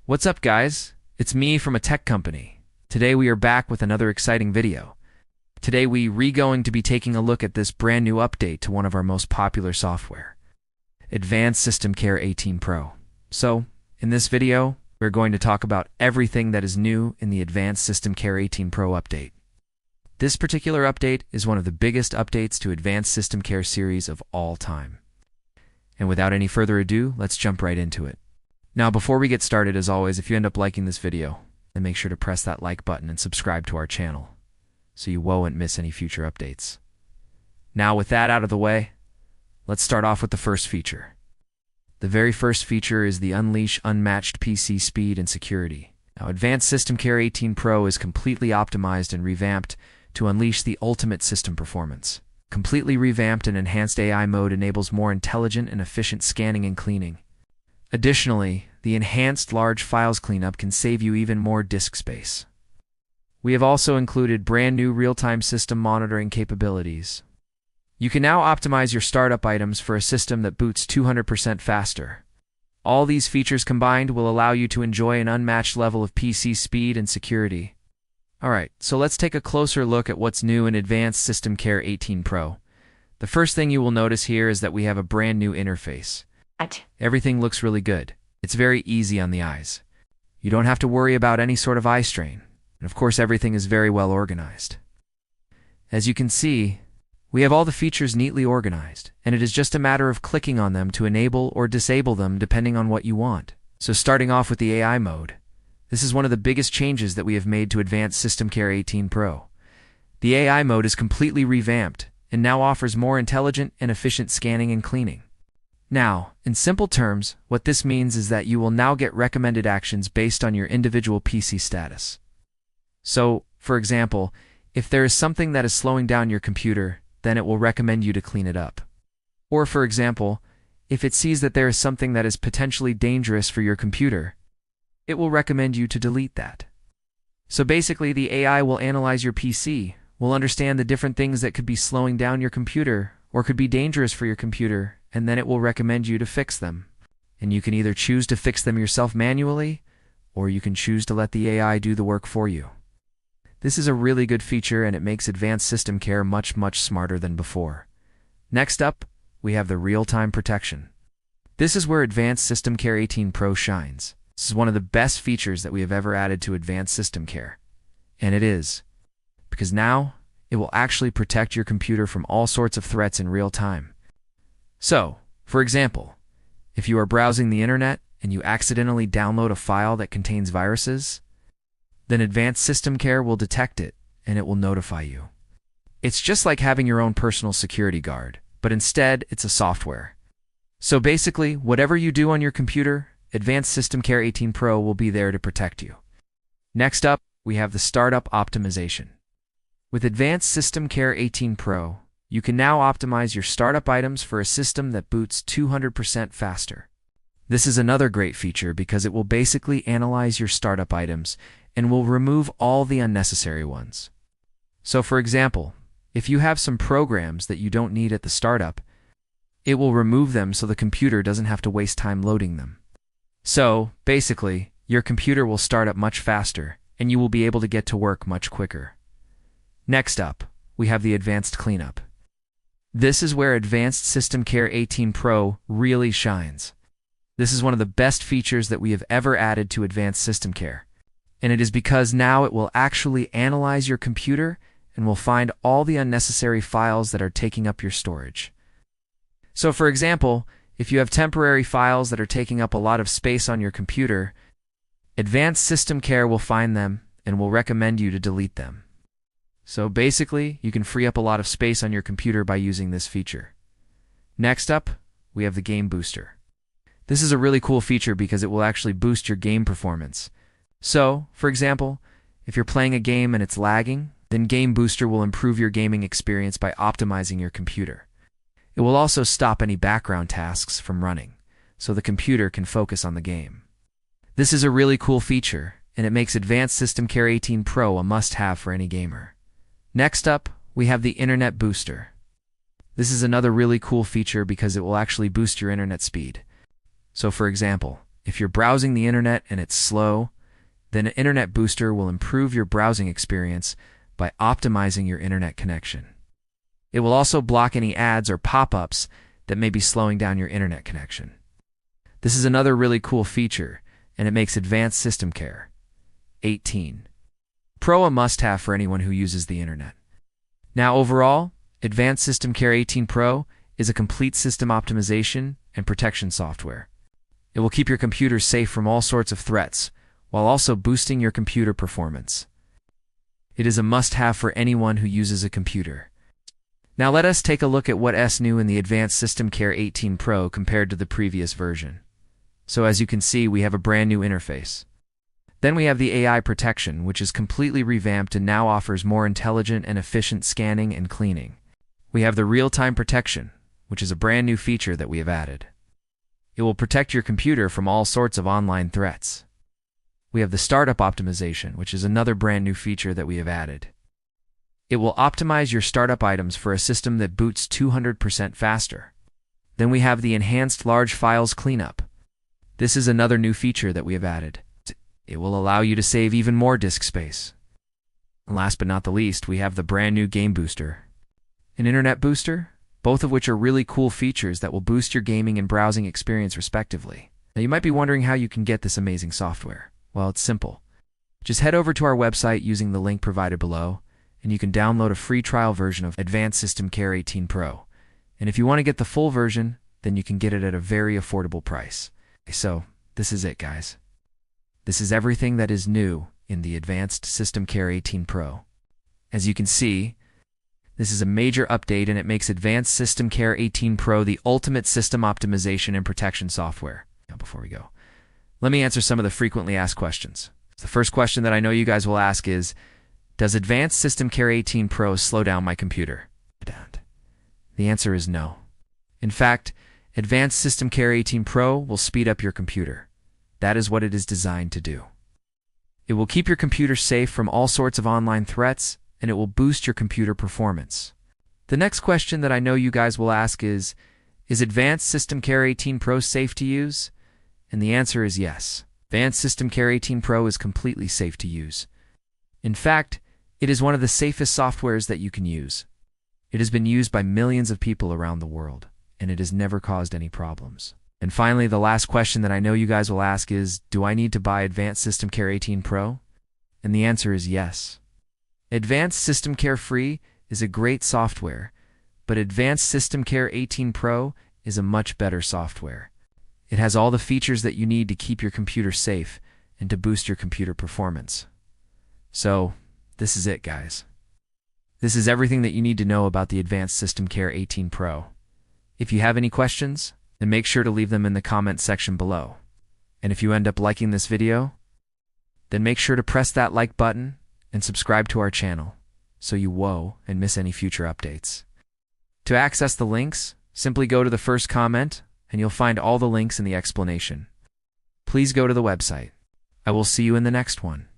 What's up, guys? It's me from a tech company. Today we are back with another exciting video. Today we're going to be taking a look at this brand new update to one of our most popular software, Advanced SystemCare 18 Pro. So, in this video, we're going to talk about everything that is new in the Advanced SystemCare 18 Pro update. This particular update is one of the biggest updates to Advanced SystemCare series of all time. And without any further ado, let's jump right into it. Now, before we get started, as always, if you end up liking this video, then make sure to press that like button and subscribe to our channel so you won't miss any future updates. Now, with that out of the way, let's start off with the first feature. The very first feature is the Unleash Unmatched PC Speed and Security. Now, Advanced SystemCare 18 Pro is completely optimized and revamped to unleash the ultimate system performance. Completely revamped and enhanced AI mode enables more intelligent and efficient scanning and cleaning. Additionally, the enhanced large files cleanup can save you even more disk space. We have also included brand new real-time system monitoring capabilities. You can now optimize your startup items for a system that boots 200% faster. All these features combined will allow you to enjoy an unmatched level of PC speed and security. Alright, so let's take a closer look at what's new in Advanced SystemCare 18 Pro. The first thing you will notice here is that we have a brand new interface. Everything looks really good. It's very easy on the eyes. You don't have to worry about any sort of eye strain. And of course, everything is very well organized. As you can see, we have all the features neatly organized, and it is just a matter of clicking on them to enable or disable them depending on what you want. So starting off with the AI mode, this is one of the biggest changes that we have made to Advanced SystemCare 18 Pro. The AI mode is completely revamped and now offers more intelligent and efficient scanning and cleaning. Now, in simple terms, what this means is that you will now get recommended actions based on your individual PC status. So, for example, if there is something that is slowing down your computer, then it will recommend you to clean it up. Or, for example, if it sees that there is something that is potentially dangerous for your computer, it will recommend you to delete that. So basically, the AI will analyze your PC, will understand the different things that could be slowing down your computer or could be dangerous for your computer, and then it will recommend you to fix them. And you can either choose to fix them yourself manually, or you can choose to let the AI do the work for you. This is a really good feature, and it makes Advanced SystemCare much smarter than before. Next up, we have the real-time protection. This is where Advanced SystemCare 18 Pro shines. This is one of the best features that we have ever added to Advanced SystemCare. And it is, because now it will actually protect your computer from all sorts of threats in real time. So, for example, if you are browsing the internet and you accidentally download a file that contains viruses, then Advanced SystemCare will detect it and it will notify you. It's just like having your own personal security guard, but instead it's a software. So basically, whatever you do on your computer, Advanced SystemCare 18 Pro will be there to protect you. Next up, we have the startup optimization. With Advanced SystemCare 18 Pro, you can now optimize your startup items for a system that boots 200% faster. This is another great feature because it will basically analyze your startup items and will remove all the unnecessary ones. So for example, if you have some programs that you don't need at the startup, it will remove them so the computer doesn't have to waste time loading them. So, basically, your computer will start up much faster, and you will be able to get to work much quicker. Next up, we have the Advanced Cleanup. This is where Advanced SystemCare 18 Pro really shines. This is one of the best features that we have ever added to Advanced SystemCare, and it is because now it will actually analyze your computer and will find all the unnecessary files that are taking up your storage. So, for example, if you have temporary files that are taking up a lot of space on your computer, Advanced SystemCare will find them and will recommend you to delete them. So basically, you can free up a lot of space on your computer by using this feature. Next up, we have the Game Booster. This is a really cool feature because it will actually boost your game performance. So, for example, if you're playing a game and it's lagging, then Game Booster will improve your gaming experience by optimizing your computer. It will also stop any background tasks from running, so the computer can focus on the game. This is a really cool feature, and it makes Advanced SystemCare 18 Pro a must-have for any gamer. Next up, we have the Internet Booster. This is another really cool feature because it will actually boost your internet speed. So for example, If you're browsing the internet and it's slow, then an internet booster will improve your browsing experience by optimizing your internet connection. It will also block any ads or pop-ups that may be slowing down your internet connection. This is another really cool feature, and it makes Advanced SystemCare 18 Pro a must-have for anyone who uses the internet. Now overall, Advanced SystemCare 18 Pro is a complete system optimization and protection software. It will keep your computer safe from all sorts of threats, while also boosting your computer performance. It is a must-have for anyone who uses a computer. Now let us take a look at what's new in the Advanced SystemCare 18 Pro compared to the previous version. So as you can see, we have a brand new interface. Then we have the AI protection, which is completely revamped and now offers more intelligent and efficient scanning and cleaning. We have the real-time protection, which is a brand new feature that we have added. It will protect your computer from all sorts of online threats. We have the startup optimization, which is another brand new feature that we have added. It will optimize your startup items for a system that boots 200% faster. Then we have the enhanced large files cleanup. This is another new feature that we have added. It will allow you to save even more disk space. And last but not the least, we have the brand new game booster, an internet booster, both of which are really cool features that will boost your gaming and browsing experience respectively. Now you might be wondering how you can get this amazing software. Well, it's simple. Just head over to our website using the link provided below, and you can download a free trial version of Advanced SystemCare 18 Pro. And if you want to get the full version, then you can get it at a very affordable price. So, this is it, guys. This is everything that is new in the Advanced SystemCare 18 Pro. As you can see, this is a major update and it makes Advanced SystemCare 18 Pro the ultimate system optimization and protection software. Now, before we go, let me answer some of the frequently asked questions. The first question that I know you guys will ask is, does Advanced SystemCare 18 Pro slow down my computer? The answer is no. In fact, Advanced SystemCare 18 Pro will speed up your computer. That is what it is designed to do. It will keep your computer safe from all sorts of online threats, and it will boost your computer performance. The next question that I know you guys will ask is Advanced SystemCare 18 Pro safe to use? And the answer is yes. Advanced SystemCare 18 Pro is completely safe to use. In fact, it is one of the safest softwares that you can use. It has been used by millions of people around the world, and it has never caused any problems. And finally, the last question that I know you guys will ask is, do I need to buy Advanced SystemCare 18 Pro? And the answer is yes. Advanced SystemCare Free is a great software, but Advanced SystemCare 18 Pro is a much better software. It has all the features that you need to keep your computer safe and to boost your computer performance. So, this is it, guys. This is everything that you need to know about the Advanced SystemCare 18 Pro. If you have any questions, then make sure to leave them in the comment section below. And if you end up liking this video, then make sure to press that like button and subscribe to our channel so you won't miss any future updates. To access the links, simply go to the first comment and you'll find all the links in the explanation. Please go to the website. I will see you in the next one.